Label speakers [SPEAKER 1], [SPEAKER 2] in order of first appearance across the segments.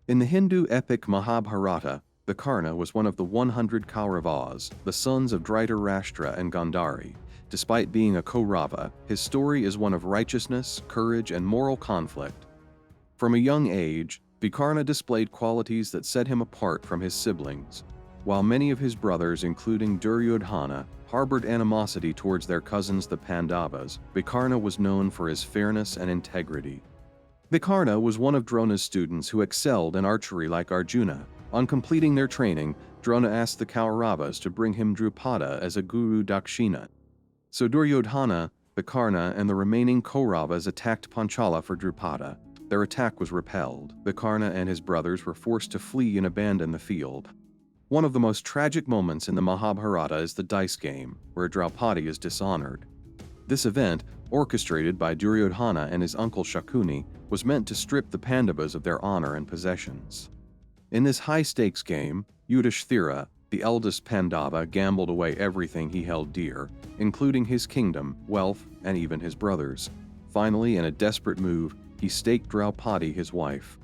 [SPEAKER 1] In the Hindu epic Mahabharata, Vikarna was one of the 100 Kauravas, the sons of Dhritarashtra and Gandhari. Despite being a Kaurava, his story is one of righteousness, courage, and moral conflict. From a young age, Vikarna displayed qualities that set him apart from his siblings. While many of his brothers, including Duryodhana, harbored animosity towards their cousins the Pandavas, Vikarna was known for his fairness and integrity. Vikarna was one of Drona's students who excelled in archery like Arjuna. On completing their training, Drona asked the Kauravas to bring him Drupada as a guru dakshina. So Duryodhana, Vikarna, and the remaining Kauravas attacked Panchala for Drupada. Their attack was repelled. Vikarna and his brothers were forced to flee and abandon the field. One of the most tragic moments in the Mahabharata is the dice game, where Draupadi is dishonored. This event, orchestrated by Duryodhana and his uncle Shakuni, was meant to strip the Pandavas of their honor and possessions. In this high-stakes game, Yudhishthira, the eldest Pandava, gambled away everything he held dear, including his kingdom, wealth, and even his brothers. Finally, in a desperate move, he staked Draupadi, his wife.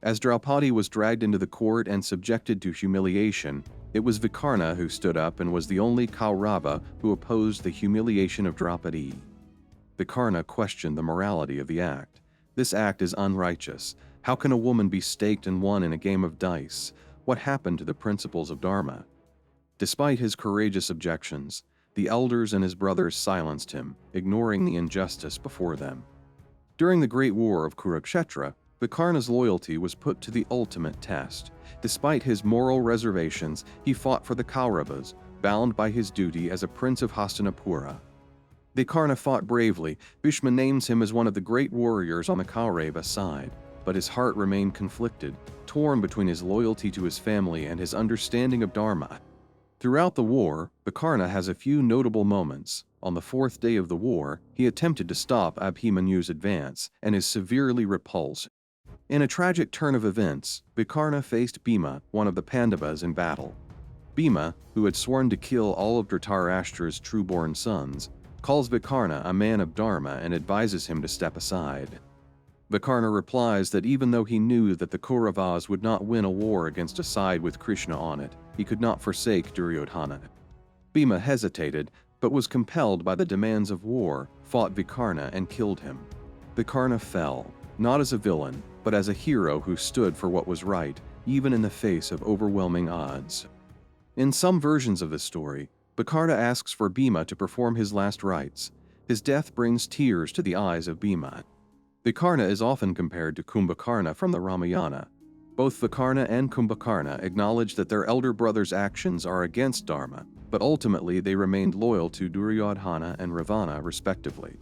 [SPEAKER 1] As Draupadi was dragged into the court and subjected to humiliation, it was Vikarna who stood up and was the only Kaurava who opposed the humiliation of Draupadi. Vikarna questioned the morality of the act. This act is unrighteous. How can a woman be staked and won in a game of dice? What happened to the principles of Dharma? Despite his courageous objections, the elders and his brothers silenced him, ignoring the injustice before them. During the Great War of Kurukshetra, Vikarna's loyalty was put to the ultimate test. Despite his moral reservations, he fought for the Kauravas, bound by his duty as a prince of Hastinapura. Vikarna fought bravely. Bhima names him as one of the great warriors on the Kaurava side, but his heart remained conflicted, torn between his loyalty to his family and his understanding of Dharma. Throughout the war, Vikarna has a few notable moments. On the fourth day of the war, he attempted to stop Abhimanyu's advance and is severely repulsed. In a tragic turn of events, Vikarna faced Bhima, one of the Pandavas, in battle. Bhima, who had sworn to kill all of Dhritarashtra's true-born sons, calls Vikarna a man of Dharma and advises him to step aside. Vikarna replies that even though he knew that the Kauravas would not win a war against a side with Krishna on it, he could not forsake Duryodhana. Bhima hesitated, but was compelled by the demands of war, fought Vikarna and killed him. Vikarna fell, not as a villain, but as a hero who stood for what was right, even in the face of overwhelming odds. In some versions of the story, Vikarna asks for Bhima to perform his last rites. His death brings tears to the eyes of Bhima. Vikarna is often compared to Kumbhakarna from the Ramayana. Both Vikarna and Kumbhakarna acknowledge that their elder brother's actions are against Dharma, but ultimately they remained loyal to Duryodhana and Ravana respectively.